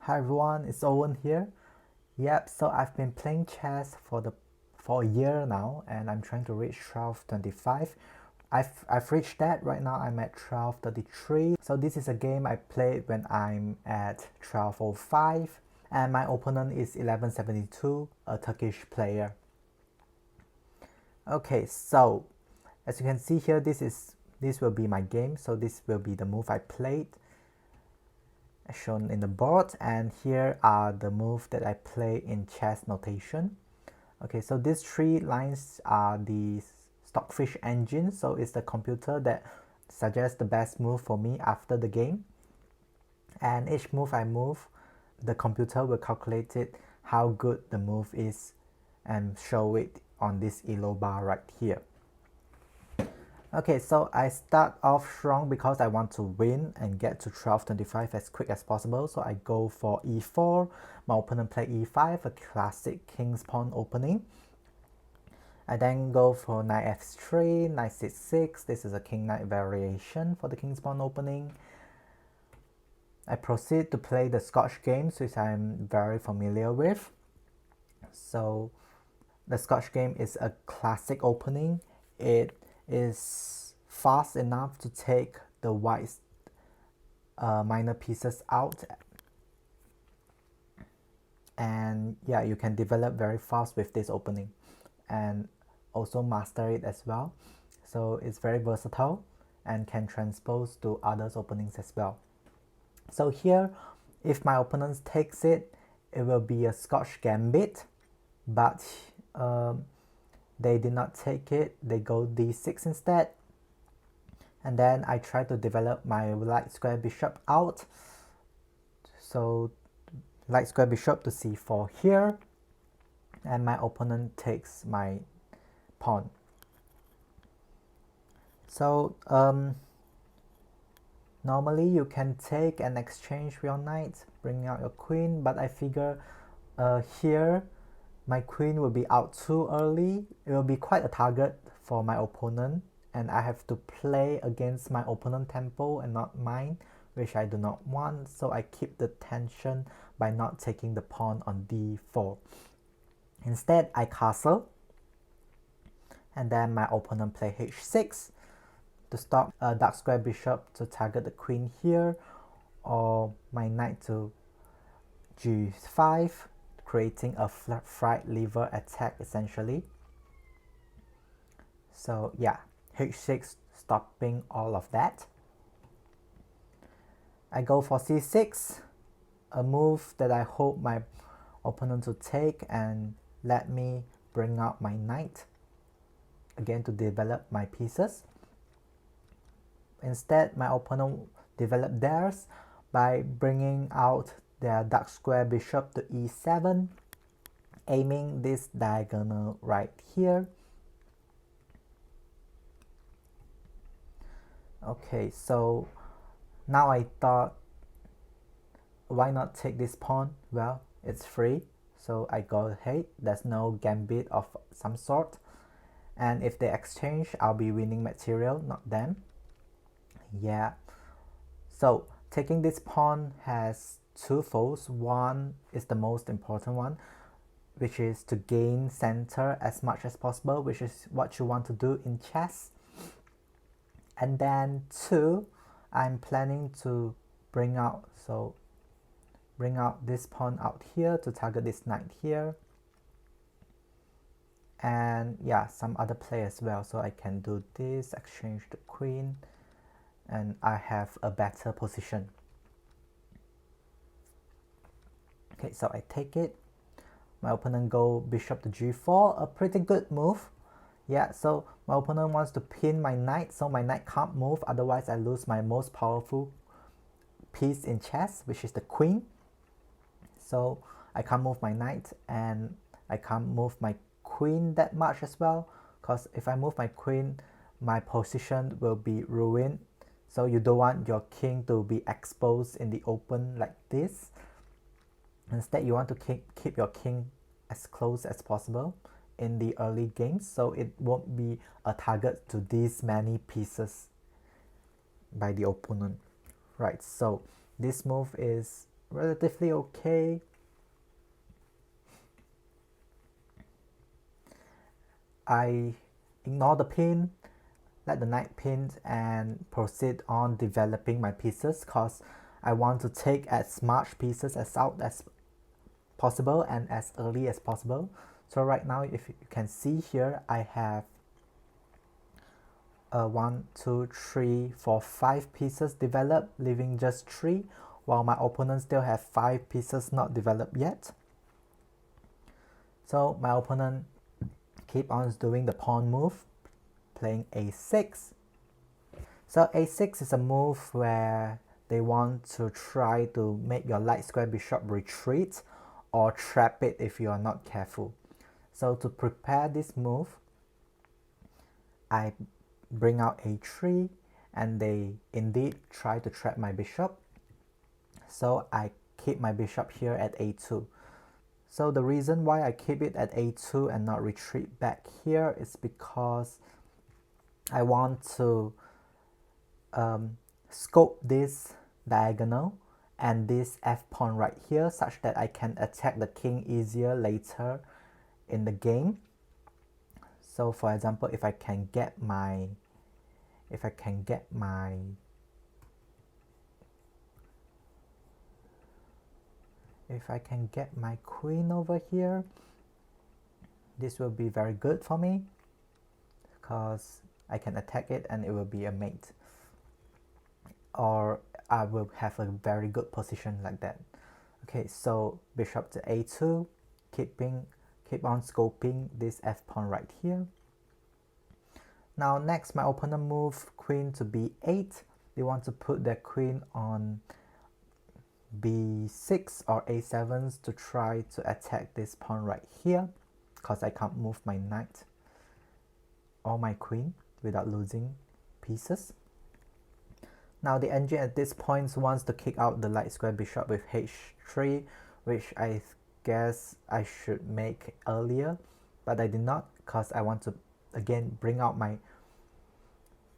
Hi everyone, it's Owen here. Yep, so I've been playing chess for a year now, and I'm trying to reach 1225. I've reached that. Right now I'm at 1233. So this is a game I played when I'm at 1205, and my opponent is 1172, a Turkish player. Okay, so as you can see here, this will be my game. So this will be the move I played, shown in the board, and here are the moves that I play in chess notation. Okay, so these three lines are the Stockfish engine, so it's the computer that suggests the best move for me after the game. And each move I move, the computer will calculate it, how good the move is, and show it on this elo bar right here. Okay, so I start off strong because I want to win and get to 1225 as quick as possible. So I go for e4, my opponent play e5, a classic king's pawn opening. I then go for knight f3, knight c6, this is a king knight variation for the king's pawn opening. I proceed to play the Scotch games, which I'm very familiar with. So the Scotch game is a classic opening. It is fast enough to take the white's minor pieces out, and yeah, you can develop very fast with this opening and also master it as well. So it's very versatile and can transpose to others openings as well. So here, if my opponent takes it, it will be a Scotch Gambit, but they did not take it. They go d6 instead, and then I try to develop my light square bishop out. So light square bishop to c4 here, and my opponent takes my pawn. So normally you can take and exchange your knight, bring out your queen, but I figure here my queen will be out too early. It will be quite a target for my opponent, and I have to play against my opponent tempo and not mine, which I do not want. So I keep the tension by not taking the pawn on d4. Instead, I castle, and then my opponent play h6 to stop a dark square bishop to target the queen here, or my knight to g5, creating a fried lever attack essentially. So yeah, h6 stopping all of that. I go for c6, a move that I hope my opponent to take and let me bring out my knight again to develop my pieces. Instead, my opponent developed theirs by bringing out their dark square bishop to e7, aiming this diagonal right here. Okay, so now I thought, why not take this pawn? Well, it's free, so I go ahead. There's no gambit of some sort, and if they exchange, I'll be winning material, not them. Yeah, so taking this pawn has two folds. One is the most important one, which is to gain center as much as possible, which is what you want to do in chess. And then two, I'm planning to bring out this pawn out here to target this knight here, and yeah, some other play as well. So I can do this, exchange the queen, and I have a better position. Okay, so I take it. My opponent go bishop to g4, a pretty good move. Yeah, so my opponent wants to pin my knight, so my knight can't move, otherwise I lose my most powerful piece in chess, which is the queen. So I can't move my knight, and I can't move my queen that much as well, because if I move my queen, my position will be ruined. So you don't want your king to be exposed in the open like this. Instead, you want to keep your king as close as possible in the early games, so it won't be a target to these many pieces by the opponent. Right, so this move is relatively okay. I ignore the pin, let the knight pin, and proceed on developing my pieces because I want to take as much pieces as out as possible and as early as possible. So right now, if you can see here, I have 1, 2, 3, 4, 5 pieces developed, leaving just 3, while my opponent still have 5 pieces not developed yet. So my opponent keep on doing the pawn move, playing a6. So a6 is a move where they want to try to make your light square bishop retreat or trap it if you are not careful. So to prepare this move, I bring out a3 and they indeed try to trap my bishop. So I keep my bishop here at a2. So the reason why I keep it at a2 and not retreat back here is because I want to scope this diagonal and this f pawn right here such that I can attack the king easier later in the game. So for example, if I can get my queen over here, this will be very good for me because I can attack it and it will be a mate, or I will have a very good position like that. Okay, so bishop to a2, keep on scoping this f pawn right here. Now next, my opponent move queen to b8. They want to put their queen on b6 or a7 to try to attack this pawn right here because I can't move my knight or my queen without losing pieces. Now the engine at this point wants to kick out the light square bishop with h3, which I guess I should make earlier, but I did not because I want to again bring out my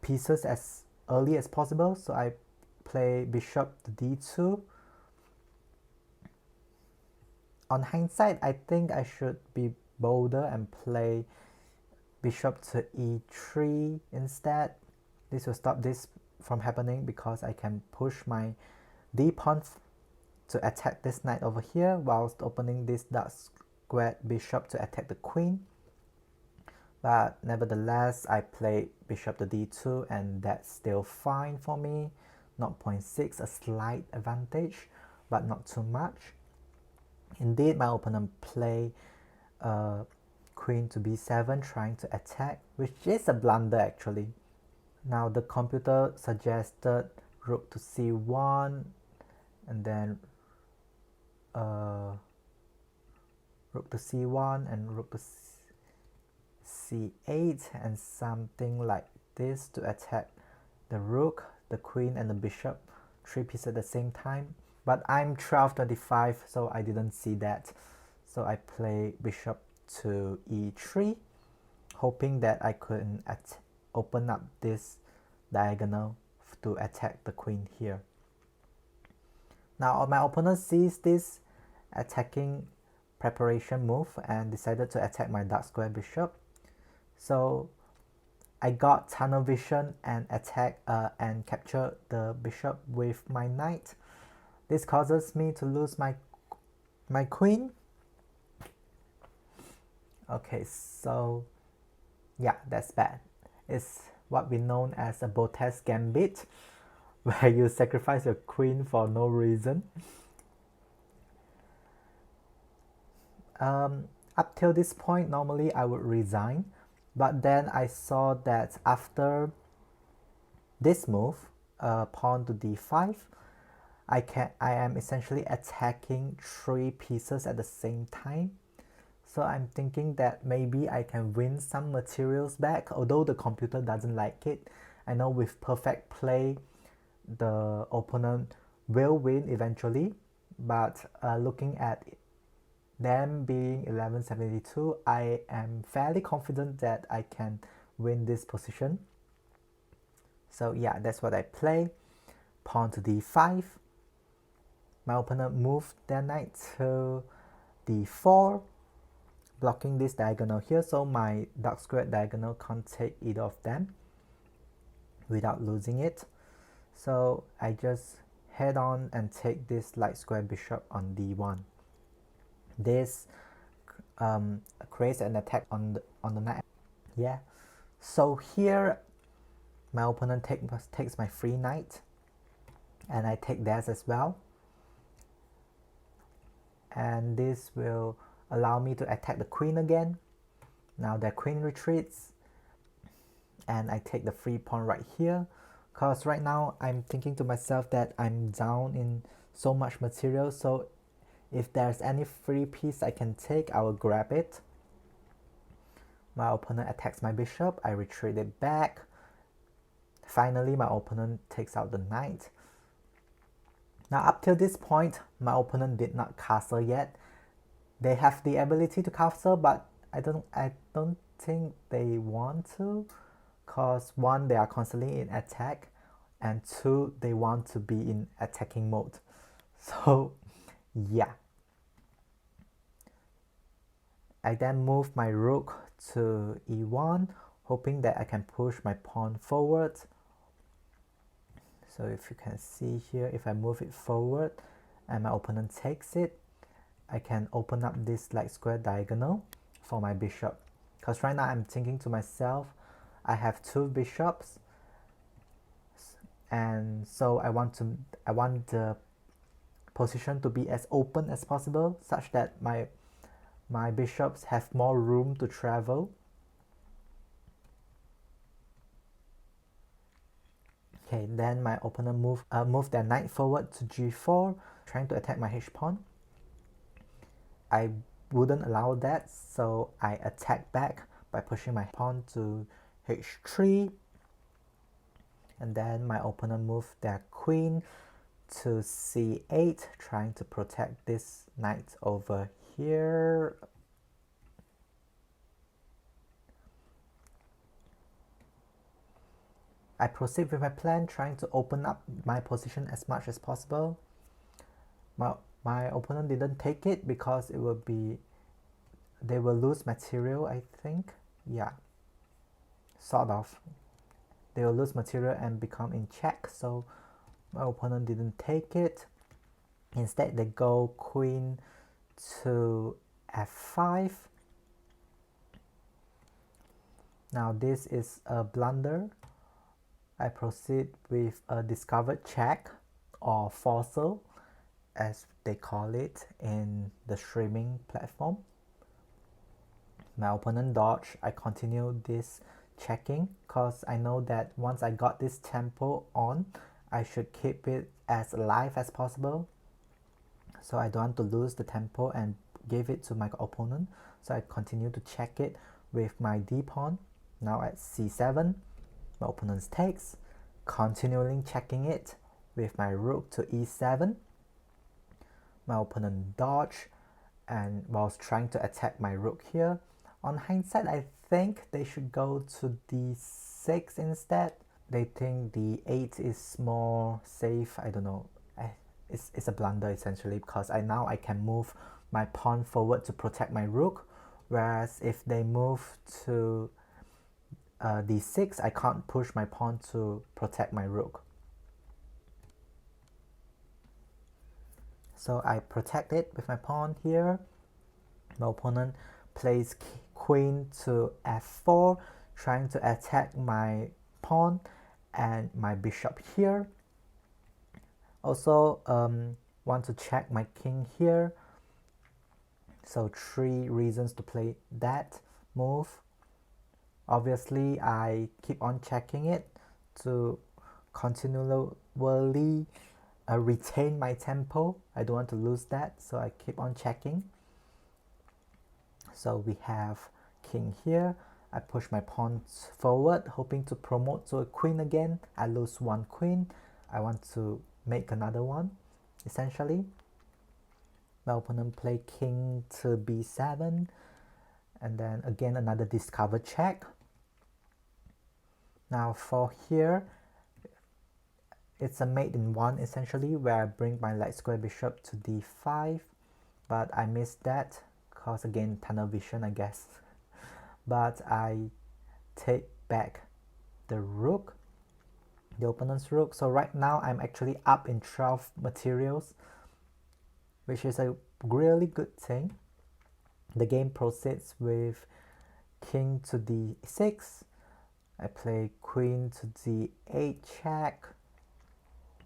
pieces as early as possible. So I play bishop to d2. On hindsight, I think I should be bolder and play bishop to e3 instead. This will stop this from happening because I can push my d pawn to attack this knight over here whilst opening this dark squared bishop to attack the queen. But nevertheless, I played bishop to d2 and that's still fine for me. 0.6, a slight advantage, but not too much. Indeed, my opponent played queen to b7 trying to attack, which is a blunder actually. Now the computer suggested rook to c1 and then rook to c1 and rook to c8 and something like this to attack the rook, the queen and the bishop, 3 pieces at the same time. But I'm 12:25, so I didn't see that. So I play bishop to e3, hoping that I could open up this diagonal to attack the queen here. Now my opponent sees this attacking preparation move and decided to attack my dark square bishop. So I got tunnel vision and attack and capture the bishop with my knight. This causes me to lose my queen. Okay, so yeah, that's bad. It's what we known as a Botez Gambit, where you sacrifice your queen for no reason. Up till this point, normally I would resign, but then I saw that after this move, pawn to d5, I am essentially attacking 3 pieces at the same time. So I'm thinking that maybe I can win some materials back, although the computer doesn't like it. I know with perfect play, the opponent will win eventually, but looking at them being 1172, I am fairly confident that I can win this position. So yeah, that's what I play. Pawn to d5. my opponent moved their knight to d4, blocking this diagonal here, so my dark square diagonal can't take either of them without losing it. So I just head on and take this light square bishop on d1. This creates an attack on the knight. Yeah. So here my opponent takes my free knight, and I take theirs as well. And this will allow me to attack the queen again. Now their queen retreats, and I take the free pawn right here, because right now I'm thinking to myself that I'm down in so much material, so if there's any free piece I can take, I will grab it. My opponent attacks my bishop, I retreat it back. Finally, my opponent takes out the knight. Now up till this point, my opponent did not castle yet. They have the ability to castle, but I don't think they want to, because one, they are constantly in attack, and two, they want to be in attacking mode. So yeah. I then move my rook to e1, hoping that I can push my pawn forward. So if you can see here, if I move it forward and my opponent takes it, I can open up this light square diagonal for my bishop. Because right now I'm thinking to myself, I have two bishops, and so I want the position to be as open as possible, such that my bishops have more room to travel. Okay, then my opponent move their knight forward to g4, trying to attack my h-pawn. I wouldn't allow that, so I attack back by pushing my pawn to h3. And then my opponent moved their queen to c8, trying to protect this knight over here. I proceed with my plan, trying to open up my position as much as possible. My opponent didn't take it because they will lose material, I think. Yeah, sort of. They will lose material and become in check, so my opponent didn't take it. Instead, they go queen to f5. Now this is a blunder. I proceed with a discovered check, or fossil as they call it in the streaming platform. My opponent dodged. I continue this checking because I know that once I got this tempo on, I should keep it as alive as possible. So I don't want to lose the tempo and give it to my opponent. So I continue to check it with my d-pawn. Now at c7, my opponent takes, continuing checking it with my rook to e7. My opponent dodged and was trying to attack my rook here. On hindsight, I think they should go to d6 instead. They think d8 is more safe. I don't know. It's a blunder essentially, because now I can move my pawn forward to protect my rook, whereas if they move to d6, I can't push my pawn to protect my rook. So I protect it with my pawn here. My opponent plays queen to f4, trying to attack my pawn and my bishop here. Also want to check my king here. So 3 reasons to play that move. Obviously, I keep on checking it to continually retain my tempo. I don't want to lose that, so I keep on checking. So we have king here. I push my pawns forward, hoping to promote to a queen again. I lose one queen. I want to make another one, essentially. My opponent play king to b7, and then again another discover check. Now for here, it's a mate in one essentially, where I bring my light square bishop to d5, but I missed that because again tunnel vision I guess. But I take back the rook, the opponent's rook. So right now I'm actually up in 12 materials, which is a really good thing. The game proceeds with king to d6. I play queen to d8 check.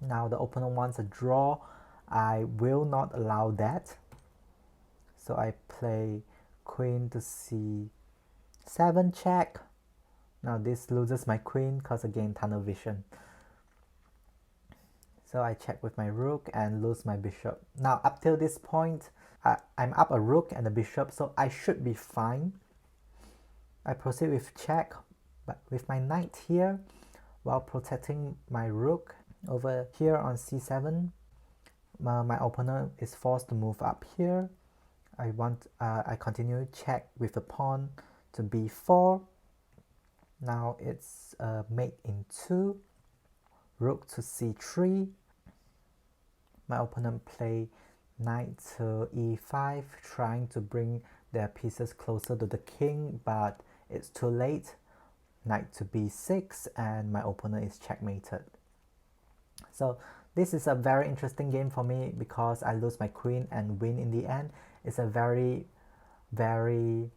Now the opponent wants a draw. I will not allow that. So I play queen to c7 check. Now this loses my queen because again tunnel vision. So I check with my rook and lose my bishop. Now up till this point, I'm up a rook and a bishop, so I should be fine. I proceed with check, but with my knight here, while protecting my rook. Over here on c7, my opponent is forced to move up here. I continue check with the pawn to b4. Now it's mate in 2. Rook to c3. My opponent play knight to e5, trying to bring their pieces closer to the king, but it's too late. Knight to b6, and my opponent is checkmated. So this is a very interesting game for me because I lose my queen and win in the end. It's a very, very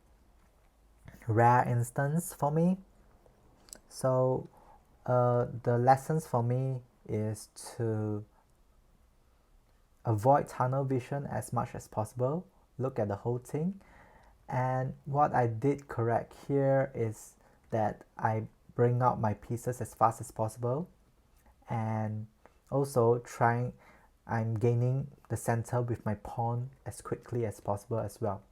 rare instance for me. So the lessons for me is to avoid tunnel vision as much as possible. Look at the whole thing. And what I did correct here is that I bring out my pieces as fast as possible, and also I'm gaining the center with my pawn as quickly as possible as well.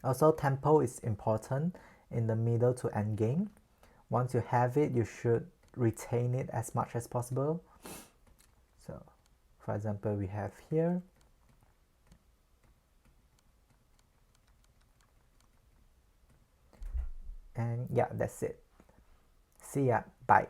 Also, tempo is important in the middle to end game. Once you have it, you should retain it as much as possible. So for example, we have here, and yeah, that's it. See ya, bye.